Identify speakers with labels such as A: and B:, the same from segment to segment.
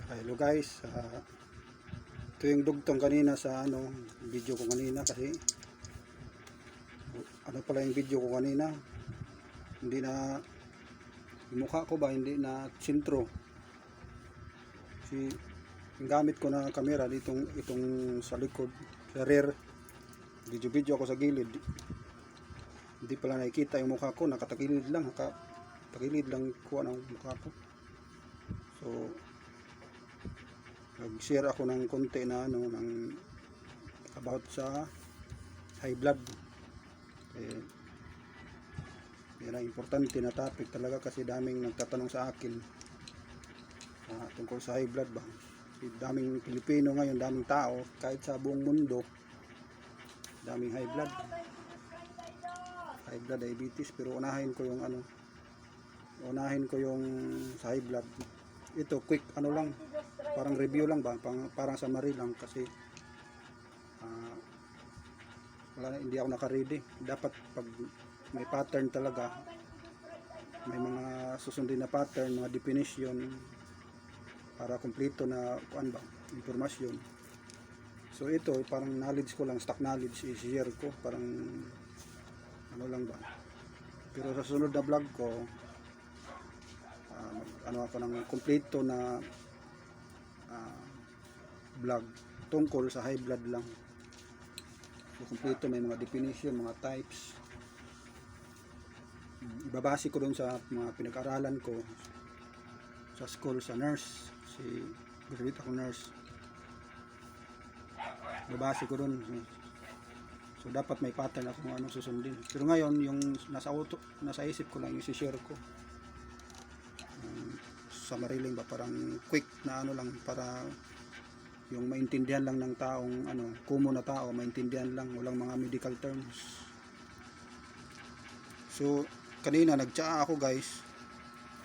A: Hello guys, ito yung dugtong kanina sa video ko kanina kasi pala yung video ko kanina, hindi na yung mukha ko ba hindi na sintro. Si yung gamit ko na camera itong sa likod, sa rear, video ako sa gilid. Hindi pala nakikita yung mukha ko, nakatagilid lang kuha ng mukha ko. So nag-share ako ng konti na ng about sa high blood. Yan ang importante na topic talaga kasi daming nagtatanong sa akin tungkol sa high blood ba. Daming Pilipino ngayon, daming tao kahit sa buong mundo, daming high blood diabetes. Pero unahin ko yung sa high blood. Ito quick lang, parang review lang ba, parang summary lang kasi hindi ako naka-ready. Dapat pag may pattern talaga, may mga susundin na pattern, mga definition para kumpleto na informasyon. So ito parang knowledge ko lang, stock knowledge i-share ko, parang lang ba. Pero sa sunod na vlog ko ako ng kumpleto na vlog tungkol sa high blood lang. So kumpleto, may mga definition, mga types. Ibabase ko doon sa mga pinag-aralan ko sa school, sa nurse, graduate ako nurse. Ibabase ko doon. So dapat may pattern akong susundin. Pero ngayon yung nasa isip ko lang yung i-share ko. Summary lang ba, parang quick na lang para yung maintindihan lang ng taong common na tao, maintindihan lang, walang mga medical terms. So kanina nagtsaa ako guys.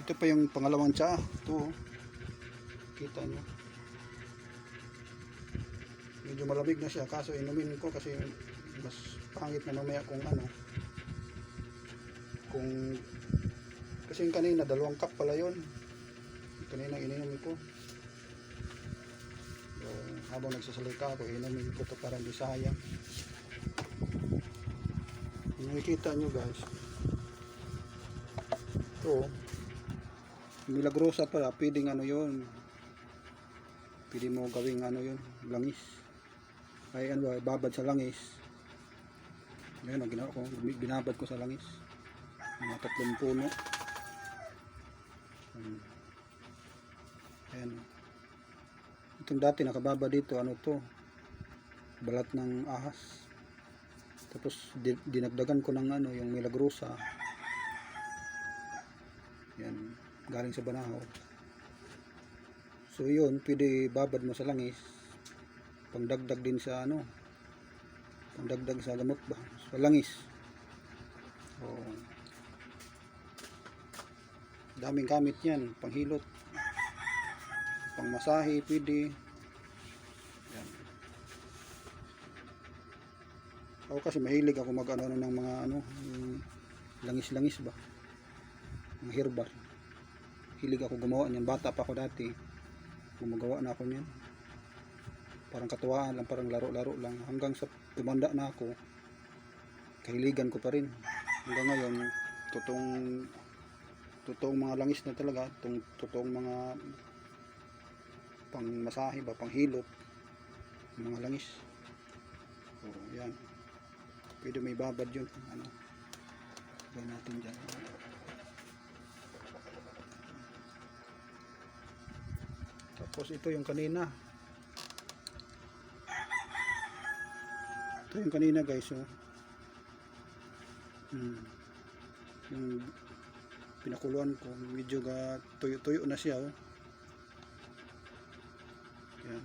A: Ito pa yung pangalawang tsaa. Ito kita nyo, medyo malamig na siya, kaso inumin ko kasi mas pangit na mamaya kasi yung kanina 2 cup pala yun. Kanina ininom ko. So, habang nagsasalita ako, inumin ko to para hindi sayang. Nakikita nyo guys, ito milagrosa pala, pwedeng yun, pwede mo gawing yun, langis, ay babad sa langis. Ngayon ang ginawa ko, binabad ko sa langis, mga 3 puno. Ayan. Itong dati nakababa dito, to, balat ng ahas. Tapos dinagdagan ko ng yung milagrosa. Yan, galing sa Banahaw. So yun, pwede babad mo sa langis, pangdagdag din sa pangdagdag sa gamot ba, sa langis. So daming gamit yan, panghilot, pangmasahe, pwede. Yan. Ako kasi mahilig ako ng mga langis-langis ba, mga herbal. Hilig ako gumawa niyan, bata pa ako dati, gumagawa na ako niyan. Parang katuwaan lang, parang laro-laro lang, hanggang sa tumanda na ako, kahiligan ko pa rin. Hanggang ngayon, totoong mga langis na talaga, totoong mga pangmasahe ba, panghilot, mga langis. So yan, pwede may babad yun. Gawin natin dyan. Tapos ito yung kanina. Ito yung kanina guys, yung pinakuluan ko, medyo tuyo-tuyo na siya. Yan.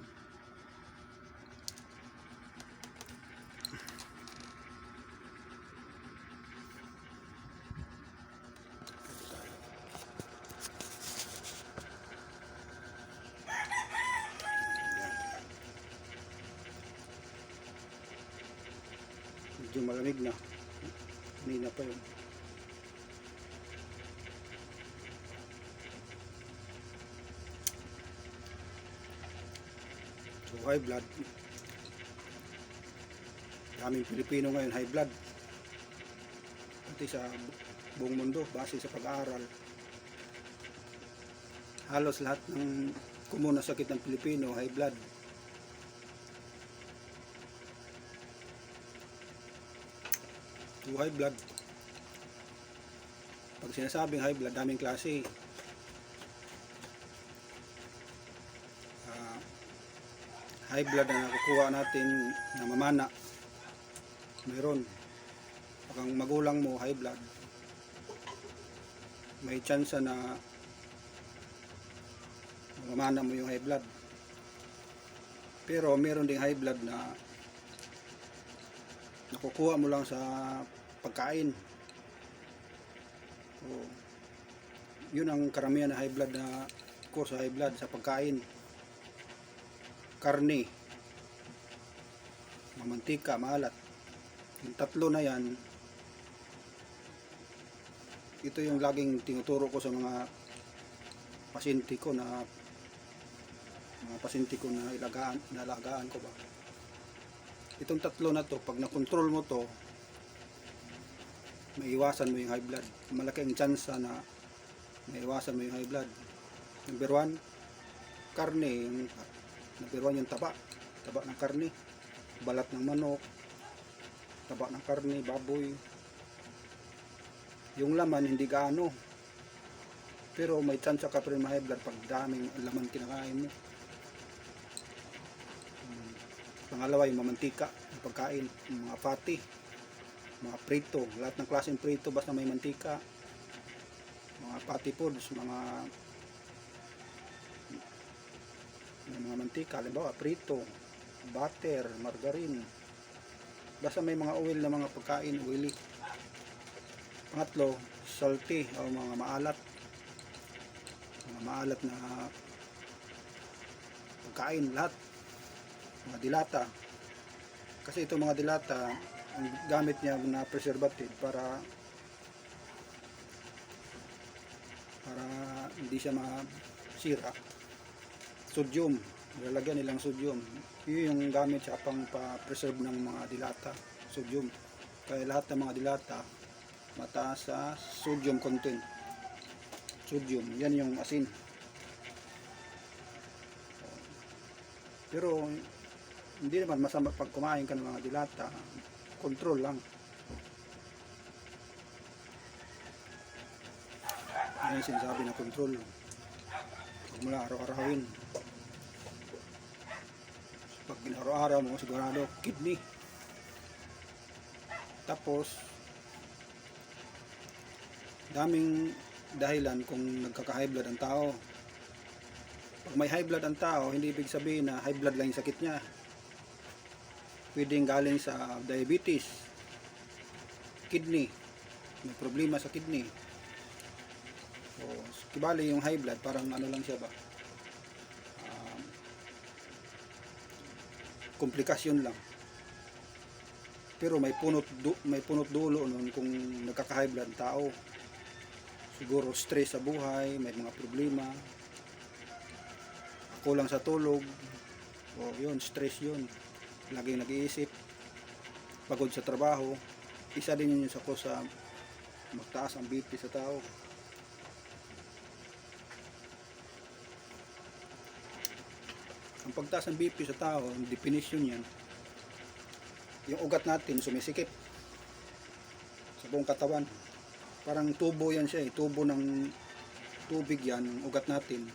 A: Medyo malamig na, kanina pa yun. So high blood, daming Pilipino ngayon high blood, pati sa buong mundo base sa pag-aaral. Halos lahat ng common na sakit ng Pilipino high blood. So high blood, pag sinasabing high blood, daming klase. High blood na nakukuha natin na mamana, mayroon. Pag ang magulang mo high blood, may chance na mamana mo yung high blood. Pero meron ding high blood na nakukuha mo lang sa pagkain. So, yun ang karamihan na high blood na cause high blood sa pagkain. Karne, mamantika, maalat. Yung tatlo na yan, ito yung laging tinuturo ko sa mga pasyente ko na inalagaan ko ba. Itong tatlo na to, pag nakontrol mo to, maiwasan mo yung high blood. Malaki ang chance na maiwasan mo yung high blood. Number 1, karne. Number 1 yung taba ng karne, balat ng manok, taba ng karne, baboy. Yung laman hindi gaano, pero may chance ka pa rin ma-high blood pag daming laman kinakain mo. Pangalawa yung mamantika, yung pagkain, yung mga fatty, mga prito, lahat ng klaseng prito basta may mantika, mga fatty foods, mga mantika, halimbawa prito, butter, margarine, basta may mga oil na mga pagkain, oily. Pangatlo, salty o mga maalat na pagkain, lahat, mga dilata. Kasi ito mga dilata, ang gamit niya na preservative para hindi siya masira. Sodium, nilalagyan nilang sodium. Yun yung gamit siya pang pa-preserve ng mga dilata, sodium. Kaya lahat ng mga dilata mataas sa sodium content. Sodium, yan yung asin. Pero hindi naman masama pag kumain ka ng mga dilata, control lang. Yan yung sinasabi na control. Huwag mo lang araw-arawin. Pag ginaraw-araw mo, sigurado kidney. Tapos daming dahilan kung nagkaka-high blood ang tao. Pag may high blood ang tao, hindi ibig sabihin na high blood lang yung sakit niya. Pwedeng galing sa diabetes, kidney, may problema sa kidney. So, kibali yung high blood, parang ano lang siya ba? Komplikasyon lang. Pero may punot dulo nun kung nagkaka-high blood tao. Siguro stress sa buhay, may mga problema, kulang sa tulog, o yun, stress yun, laging nag-iisip, pagod sa trabaho. Isa din yun sa cause sa magtaas ang BP sa tao. Ang pagtaas ng BP sa tao, ang definition yan, yung ugat natin sumisikip sa buong katawan. Parang tubo yan siya, tubo ng tubig yan, ugat natin.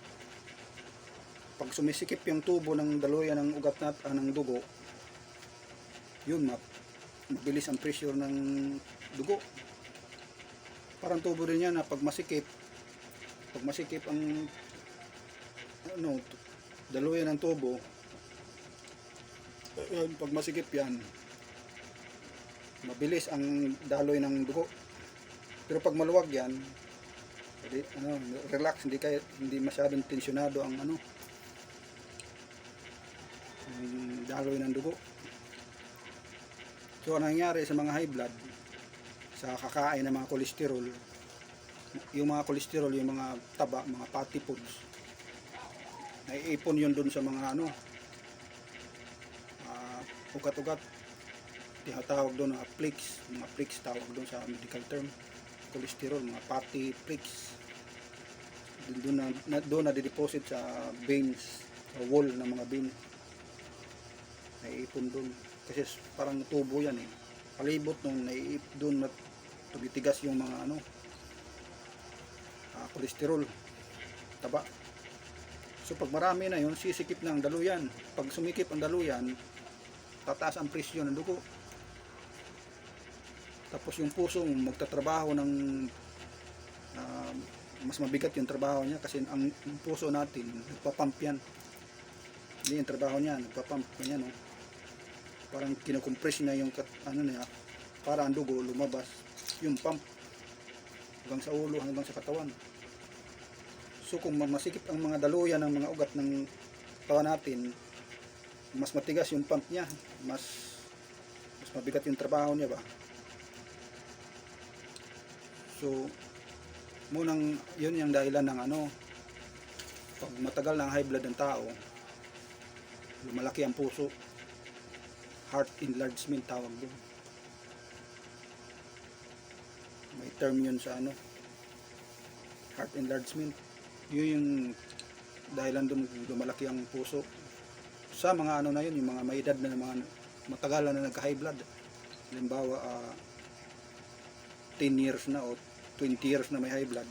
A: Pag sumisikip yung tubo ng daluyan ng ugat natin, ng dugo, yun, mabilis ang pressure ng dugo. Parang tubo rin yan na pag masikip ang daluyan ng tubo, pag masikip yan, mabilis ang daloy ng dugo. Pero pag maluwag yan, relax, hindi masyadong tensyonado ang ang daloy ng dugo. So ang nangyayari sa mga high blood, sa kakain ng mga kolesterol, yung mga kolesterol, yung mga taba, mga fatty foods, naiipon yun dun sa mga ugat-ugat, tinatawag doon na flakes, mga flakes tawag doon sa medical term, cholesterol, mga fatty flakes. Doon na dideposit sa veins, sa wall ng mga vein, naiipon doon kasi parang tubo yan palibot nung doon na tumitigas yung mga cholesterol, taba. So pag marami na yun, sisikip na ang daluyan. Pag sumikip ang daluyan, tataas ang presyon ng dugo. Tapos yung puso magtatrabaho ng mas mabigat yung trabaho niya kasi ang puso natin nagpapump yan. Hindi yung trabaho niya, nagpapump yan, no? Parang kinukompress na yung niya para ang dugo lumabas, yung pump hanggang sa ulo, hanggang sa katawan. So kung masikip ang mga daluyan ng mga ugat ng katawan natin, mas matigas yung pump niya, mas mabigat yung trabaho niya ba. So munang yun yung dahilan ng pag matagal na high blood ng tao, lumalaki ang puso, heart enlargement tawag doon. May term yun sa heart enlargement. Yun yung dahilan doon lumalaki ang puso sa mga na yun, yung mga may edad na mga matagalan na nagka high blood. Halimbawa 10 years na o 20 years na may high blood,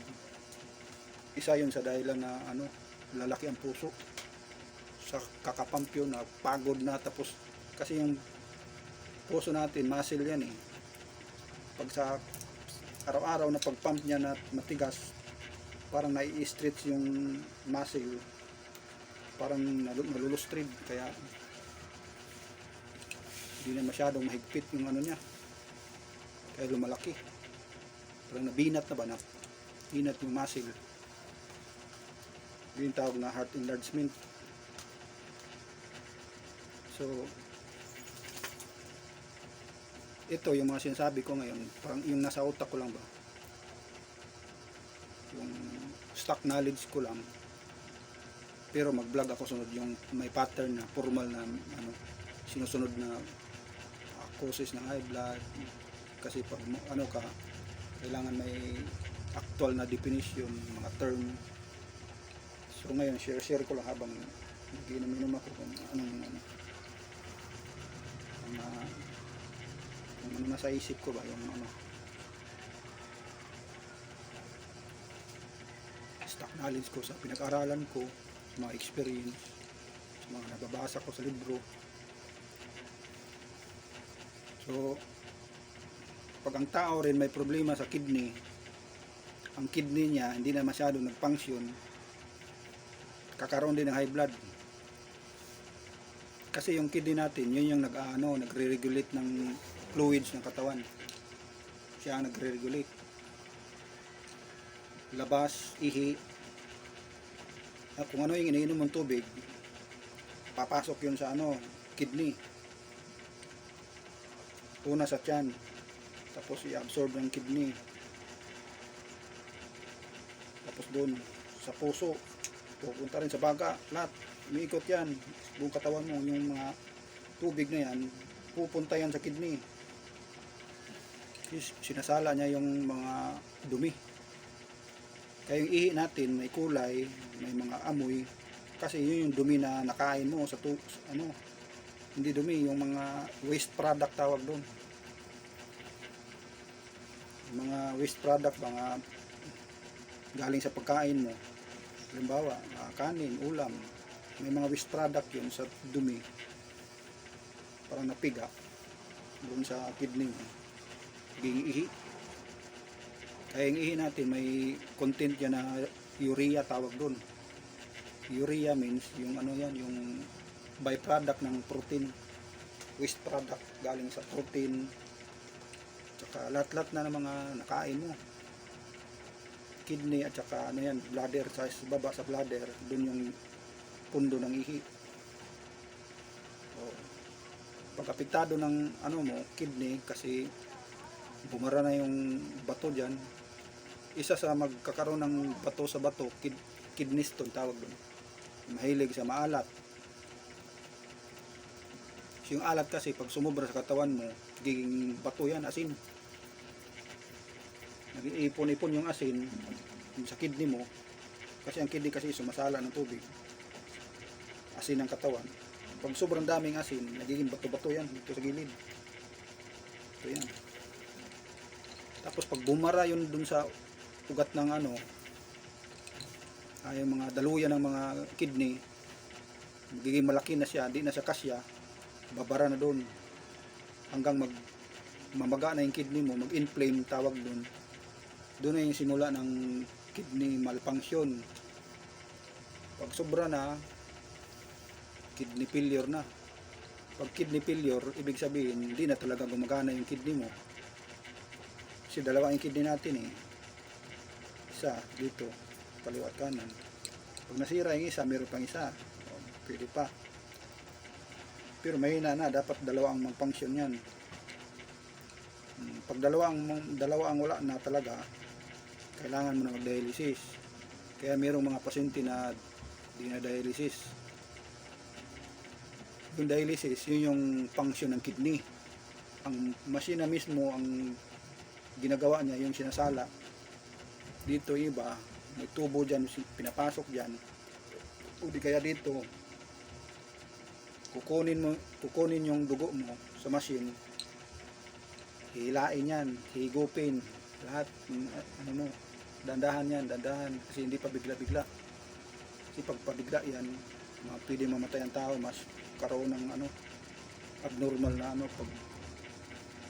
A: isa yun sa dahilan na lalaki ang puso sa kakapump yun, na pagod na. Tapos kasi yung puso natin muscle yan pag sa araw-araw na pagpump niya na matigas, parang nai-stretch yung muscle, parang nalulustrid, kaya hindi na masyadong mahigpit yung niya, kaya lumalaki, parang nabinat na ba na binat yung muscle. Yun yung tawag na heart enlargement. So ito yung mga sinasabi ko ngayon, parang yung nasa utak ko lang ba, yung stock knowledge ko lang, pero mag vlog ako sunod yung may pattern na formal na sinusunod na causes ng high blood. Kasi pag kailangan may actual na definition, mga term. So ngayon share ko lang habang nagiinom ako kung kung nasa isip ko ba yung stock knowledge ko sa pinag-aralan ko, sa mga experience, sa mga nababasa ko sa libro. So pag ang tao rin may problema sa kidney, ang kidney niya hindi na masyadong nag-function, kakaroon din ng high blood. Kasi yung kidney natin, yun yung nagre-regulate ng fluids ng katawan. Siya ang nagre-regulate. Labas, ihi. At kung ano yung iniinom mong tubig, papasok yun sa kidney. Una sa tiyan, tapos i-absorb ng kidney. Tapos doon sa puso, pupunta rin sa baga, lahat. Umiikot yan, buong katawan mo, yung mga tubig na yan, pupunta yan sa kidney. Sinasala niya yung mga dumi. Kaya yung ihi natin may kulay, may mga amoy, kasi yun yung dumi na nakain mo sa hindi dumi, yung mga waste product tawag doon. Mga waste product, mga galing sa pagkain mo. Halimbawa, kanin, ulam, may mga waste product yun sa dumi, parang napiga doon sa kidney mo, naging ihi. Kaya yung ihi natin may content yan na urea tawag doon. Urea means yung yung byproduct ng protein, waste product galing sa protein, tsaka lahat-lahat na ng mga nakain mo, kidney at saka bladder, sa baba sa bladder, doon yung pundo ng ihi. So, pag apektado ng kidney, kasi bumara na yung bato dyan, isa sa magkakaroon ng bato sa bato, kidney stone tawag doon. Mahilig sa maalat. Yung alat kasi pag sumobra sa katawan mo, nagiging bato yan, asin. Nag-iipon-ipon yung asin sa kidney mo. Kasi ang kidney kasi sumasala ng tubig. Asin ng katawan. Pag sobrang daming asin, nagiging bato-bato yan dito sa gilid. Ito yan. Tapos pag bumara yun dun sa ugat ng ano, ay mga daluyan ng mga kidney, magiging malaki na siya, di na siya kasya, babara na doon hanggang mamaga na yung kidney mo, mag-inflame tawag doon. Doon na yung simula ng kidney malfunction. Pag sobra na, kidney failure na. Pag kidney failure, ibig sabihin hindi na talaga gumagana yung kidney mo. Kasi dalawa yung kidney natin eh. Isa dito, kaliwa at kanan. Pag nasira yung isa, meron pang isa. Pwede pa. Pero mahina na, dapat dalawa ang mag-function yan. Pag dalawa ang wala na talaga, kailangan mo na mag-dialysis. Kaya mayroong mga pasyente na dinadialysis. Yung dialysis, yun yung function ng kidney. Ang machine na mismo, ang ginagawa niya, yung sinasala. Dito iba, may tubo dyan, pinapasok dyan. O di kaya dito, kukunin yung dugo mo sa machine, hilain yan, higupin, lahat, ano mo, dandahan yan, dandahan, kasi hindi pa bigla-bigla. Kasi pag pabigla yan, pwede mamatay ang tao, mas karoon ng ano, abnormal na ano, pag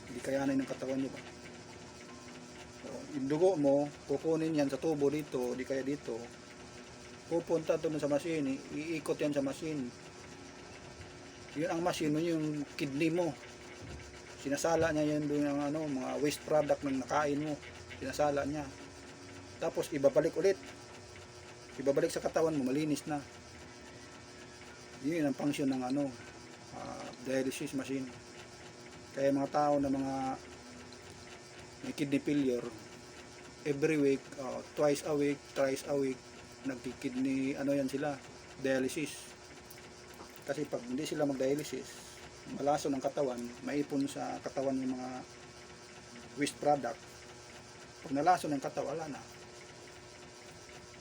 A: hindi kayanin ng katawan niyo ba. So, yung dugo mo, kukunin yan sa tubo dito, di kaya dito, pupunta doon sa machine, iikot yan sa machine. Yun ang machine, yung kidney mo. Sinasala niya yan doon ang ano, mga waste product ng nakain mo. Sinasala niya. Tapos ibabalik ulit. Ibabalik sa katawan mo, malinis na. Yun ang function ng ano, dialysis machine. Kaya mga tao na mga may kidney failure, every week, twice a week, thrice a week, nagki-kidney, ano yan sila, dialysis. Kasi pag hindi sila mag-dialysis, malaso ng katawan, maipon sa katawan yung mga waste product. Pag nalaso ng katawan, wala na.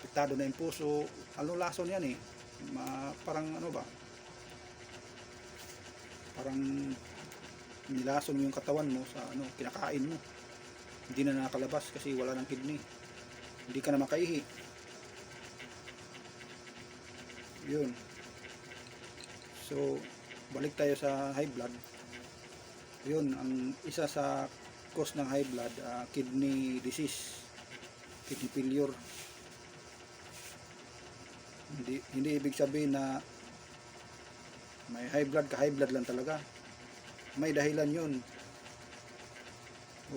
A: Piktado na yung puso. Ano lason yan eh? Parang ano ba? Parang nilason mo yung katawan mo sa ano, kinakain mo. Hindi na nakakalabas kasi wala ng kidney. Hindi ka na makaihi. Yun. So, balik tayo sa high blood. Yun, ang isa sa cause ng high blood, kidney disease, kidney failure. Hindi ibig sabihin na may high blood ka, high blood lang talaga. May dahilan yun.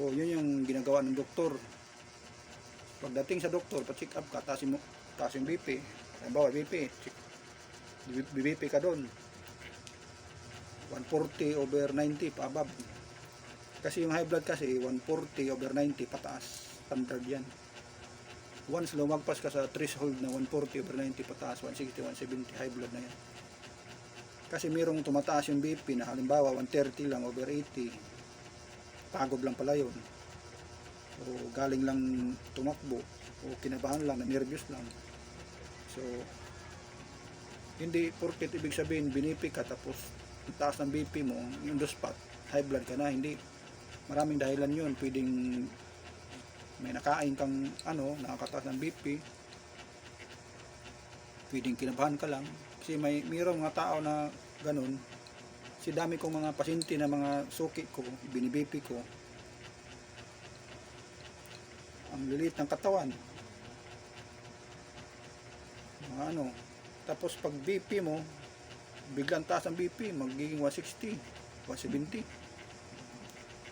A: O, yun yung ginagawa ng doktor. Pagdating sa doktor, pa-check up ka, taas yung BP. Halimbawa, BP ka doon. 140 over 90 pa above. Kasi yung high blood kasi 140 over 90 pataas, standard yan. Once lumagpas ka sa threshold na 140 over 90 pataas, 160, 170 high blood na yan. Kasi mayroong tumataas yung BP na halimbawa 130 lang over 80, pagod lang pala yun, o galing lang tumakbo, o kinabahan lang, nervous lang. So hindi porket ibig sabihin binipi ka tapos ang taas ng BP mo, yung spot, high blood ka na. Hindi. Maraming dahilan yun. Pwedeng may nakain kang ano, nakakataas ng BP. Pwedeng kinabahan ka lang. Kasi mayroong mga tao na ganun. Kasi dami kong mga pasyente na mga suki ko, bini-BP ko. Ang lilit ng katawan. Mga ano. Tapos pag BP mo, biglang taas ang BP, magiging 160, 170.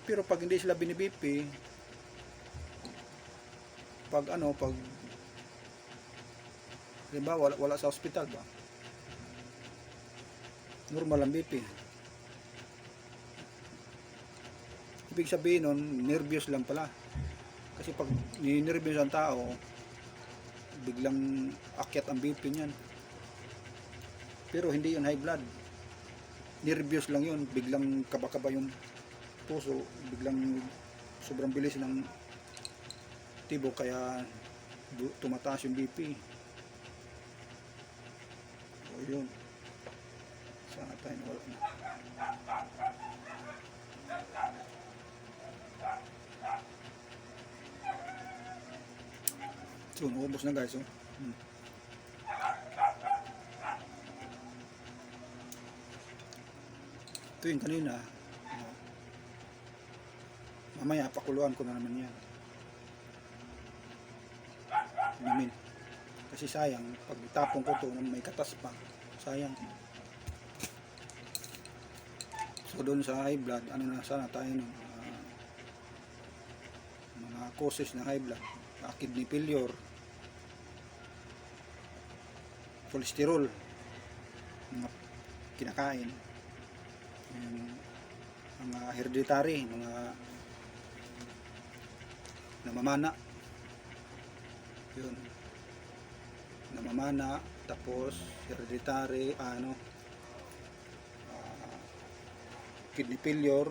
A: Pero pag hindi sila bini-BP, pag halimbawa wala sa ospital ba, normal ang BP. Ibig sabihin nun, nervous lang pala. Kasi pag ninervous ang tao, biglang akyat ang BP niyan. Pero hindi yun high blood. nervyos lang yun, biglang kaba-kaba yung puso, biglang sobrang bilis ng tibok, kaya tumataas yung BP. So yun, sana tayo wala na. So naubos na guys, oh. Ito yung kanina, mamaya pakuluan ko na naman yan, namin. Kasi sayang, pag itapon ko to may katas pa, sayang. So doon sa high blood, ano na sana tayo ng mga causes ng high blood, kidney failure, cholesterol, mga kinakain, mga hereditary, mga namamana, yun, namamana, tapos hereditary, kidney failure,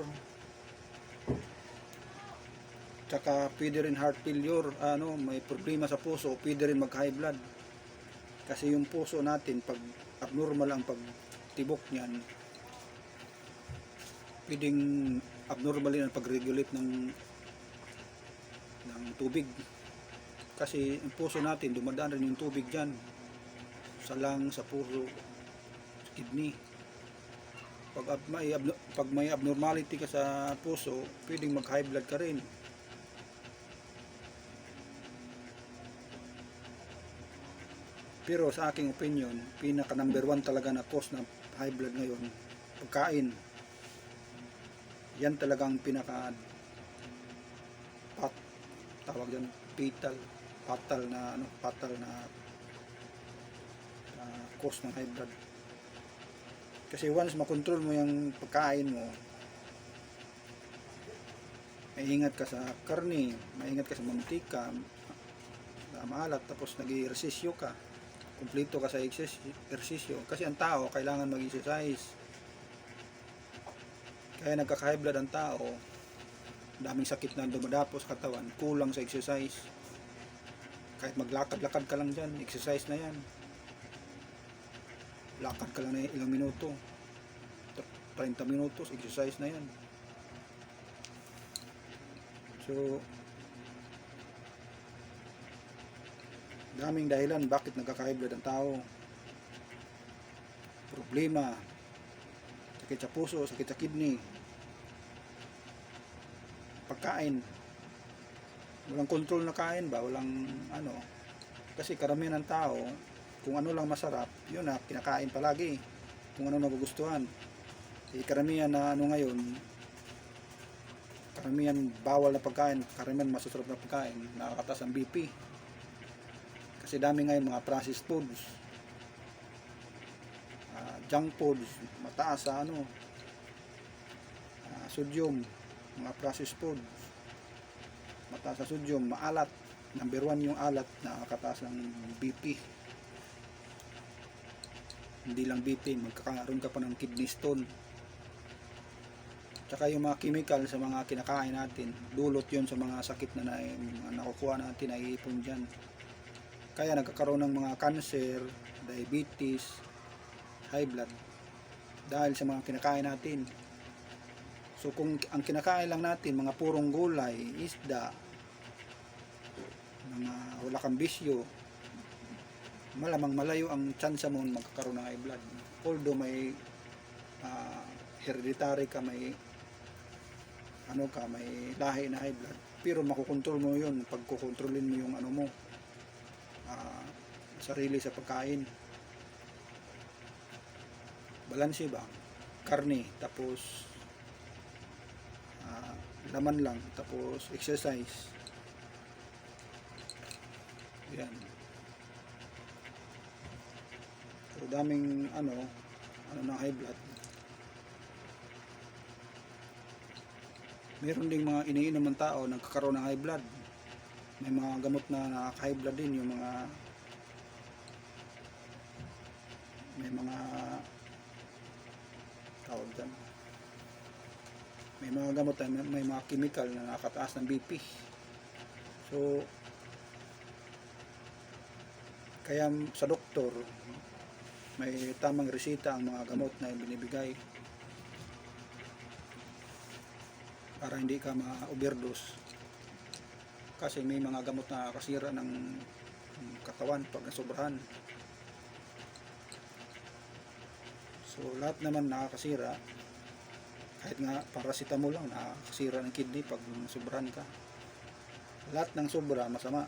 A: tsaka pwede rin heart failure, may problema sa puso, pwede rin mag high blood. Kasi yung puso natin, pag abnormal ang pagtibok niyan, pwedeng abnormal din ang pag-regulate ng tubig. Kasi yung puso natin, dumadaan rin yung tubig dyan sa lungs, sa puso, sa kidney. Pag may abnormality ka sa puso, pwedeng mag high blood ka rin. Pero sa aking opinion, pinaka number 1 talaga na cause ng high blood ngayon, pagkain. Yan talagang pinaka tawag dyan, fatal na cause ng high blood. Kasi once makontrol mo yung pagkain mo, maingat ka sa karne, maingat ka sa mantika, maalat, tapos nag-ehersisyo ka, kumpleto ka sa ehersisyo. Kasi ang tao kailangan mag-exercise. Kaya nagka-high blood ang tao, daming sakit na dumadapo sa katawan, kulang sa exercise. Kahit maglakad-lakad ka lang dyan, exercise na yan. Lakad ka lang na ilang minuto, 30 minutos, exercise na yan. So daming dahilan bakit nagka-high blood ang tao. Problema, sakit sa puso, sakit sa kidney, pagkain, walang control na kain ba, walang kasi karamihan ng tao, kung ano lang masarap, yun na kinakain palagi, kung ano nagugustuhan. Karamihan na ngayon, karamihan bawal na pagkain, karamihan masasarap na pagkain, nakakatas ang BP. Kasi dami ngayon mga processed foods, junk foods, mataas sa sodium, mga processed foods, mataas sa sodium, maalat. Number 1 yung alat, nakakataas ng BP. Hindi lang BP, magkakaroon ka pa ng kidney stone. Tsaka yung mga chemical sa mga kinakain natin, dulot yun sa mga sakit na nakukuha natin, naiipon dyan. Kaya nagkakaroon ng mga cancer, diabetes, high blood, dahil sa mga kinakain natin. So kung ang kinakain lang natin, mga purong gulay, isda, mga wala kang bisyo, malamang malayo ang tsansa mo magkakaroon ng high blood. Although may hereditary ka, may may lahi na high blood, pero makukontrol mo yun pag kukontrolin mo yung sarili sa pagkain. Balanse ba? Karne, tapos laman lang, tapos exercise. Yan. So daming na high blood. Meron ding mga iniinom ng tao nagkakaroon ng high blood. May mga gamot na nakaka-high blood din, yung may mga tawag dyan. May mga gamot na may mga chemical na nakakataas ng BP. So kaya sa doktor may tamang resita ang mga gamot na binibigay para hindi ka ma-overdose, kasi may mga gamot na kasira ng katawan pag nasobrahan. So lahat naman nakakasira, kahit nga paracetamol lang nakakasira ng kidney pag nasobrahan ka. Lahat ng sobra masama.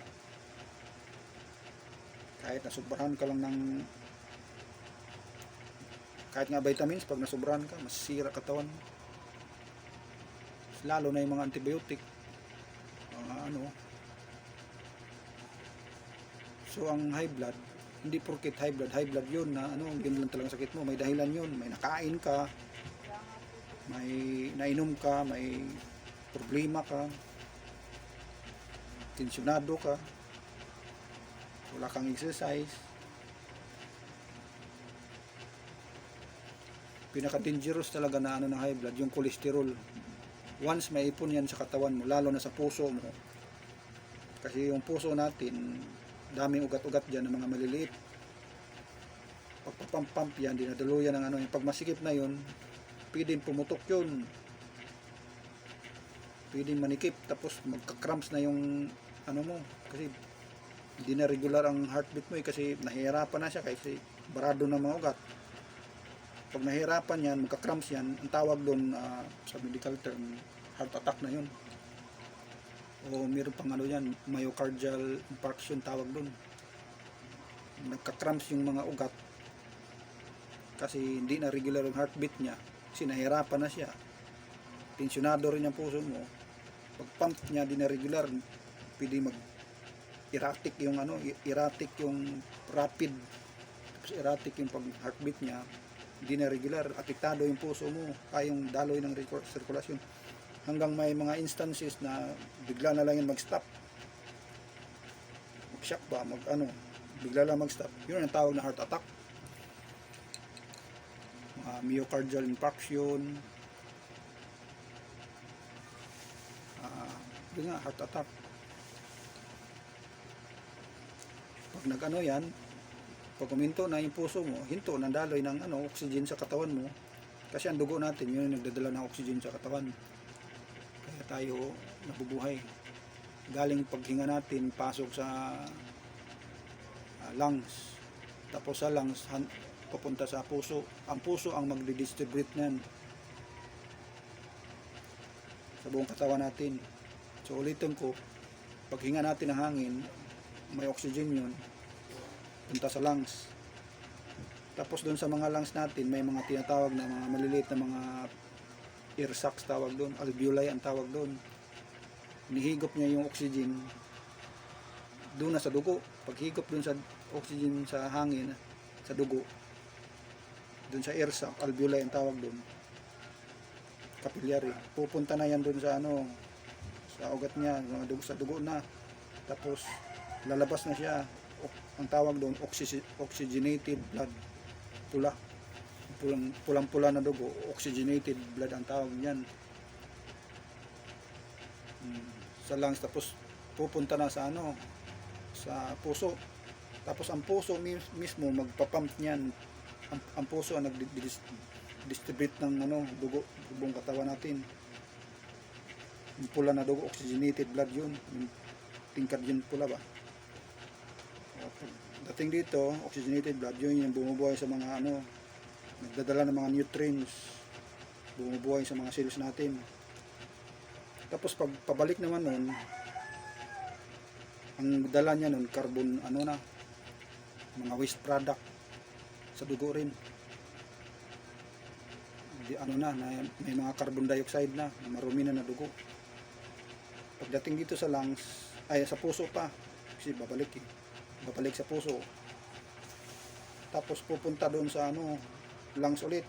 A: Kahit nasobrahan ka lang ng kahit nga vitamins, pag nasobrahan ka masisira katawan mo. Lalo na yung mga antibiotic, so ang high blood, hindi porket high blood yun na yun lang talagang sakit mo. May dahilan yun, may nakain ka, may nainom ka, may problema ka, tensyonado ka, wala kang exercise. Pinaka dangerous talaga na ng high blood, yung cholesterol. Once may ipon yan sa katawan mo, lalo na sa puso mo, kasi yung puso natin daming ugat-ugat dyan ng mga maliliit. Pagpapamp yan, dinadaluyan ng yung pag masikip na yun, pwedeng pumutok yun, pwedeng manikip, tapos magka-cramps na yung mo, kasi hindi na regular ang heartbeat mo kasi nahihirapan na siya kasi barado ng mga ugat. Pag nahihirapan yan, magka-cramps yan, ang tawag doon sa medical term, heart attack na yun. O meron pang yan, myocardial infarction tawag doon. Nagka-cramps yung mga ugat kasi hindi na regular ang heartbeat niya kasi nahihirapan na siya. Tensyonado rin yung puso mo. Pag pump niya di na regular, pwede erratic yung erratic yung rapid, tapos erratic yung pag heartbeat niya, hindi na regular, apektado yung puso mo, yung daloy ng sirkulasyon, hanggang may mga instances na bigla na lang yung mag-stop, mag-shock ba, bigla lang mag-stop. Yun ang tawag na heart attack, myocardial infarction, yun nga, heart attack. Pag yan, pag kuminto na yung puso mo, hinto ng daloy ng oxygen sa katawan mo, kasi ang dugo natin yun yung nagdadala ng oxygen sa katawan, kaya tayo nabubuhay. Galing paghinga natin pasok sa lungs, tapos sa lungs papunta sa puso. Ang puso ang magdi-distribute niyan sa buong katawan natin. So ulitin ko, paghinga natin ng hangin, may oxygen yun, punta sa lungs. Tapos doon sa mga lungs natin, may mga tinatawag na mga maliliit na mga air sacs tawag doon, alveoli ang tawag doon. Nihigop niya yung oxygen doon na sa dugo. Paghigop doon sa oxygen sa hangin, sa dugo, doon sa air sac, alveoli ang tawag doon, capillary, pupunta na yan doon sa sa ugat niya, sa dugo na. Tapos lalabas na siya, ang tawag doon oxygenated blood, pulang-pula na dugo, oxygenated blood ang tawag niyan sa lungs. Tapos pupunta na sa sa puso. Tapos ang puso mismo magpapump niyan. Ang puso ang nag-distribute ng dugo sa buong katawan natin. Yung pula na dugo, oxygenated blood yun, yung tingkad yun pula ba. Dating dito, oxygenated blood, yun yung bumubuhay sa mga nagdadala ng mga nutrients, bumubuhay sa mga cells natin. Tapos pag pabalik naman nun, ang dala niya nun, carbon, mga waste product sa dugo rin. May mga carbon dioxide na, marumi na dugo. Pagdating dito sa lungs, sa puso pa, kasi babalik sa puso. Tapos pupunta doon sa lungs ulit.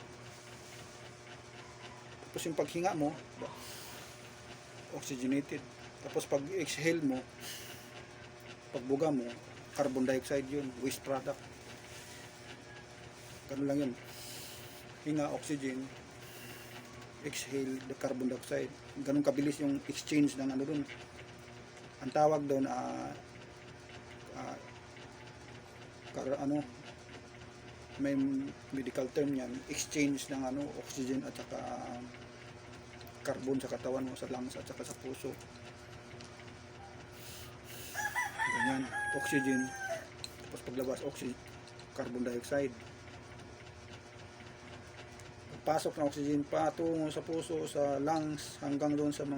A: Tapos yung paghinga mo, oxygenated. Tapos pag exhale mo, pagbuga mo, carbon dioxide yun, waste product. Ganun lang yun. Hinga, oxygen, exhale the carbon dioxide. Ganun kabilis yung exchange ng ano dun. Ang tawag doon may medical term yan, exchange ng oxygen at saka carbon sa katawan mo, sa lungs at saka sa puso. Ganyan, oxygen, tapos paglabas oxygen, carbon dioxide. Pagpasok ng oxygen patungo sa puso, sa lungs, hanggang doon sa mga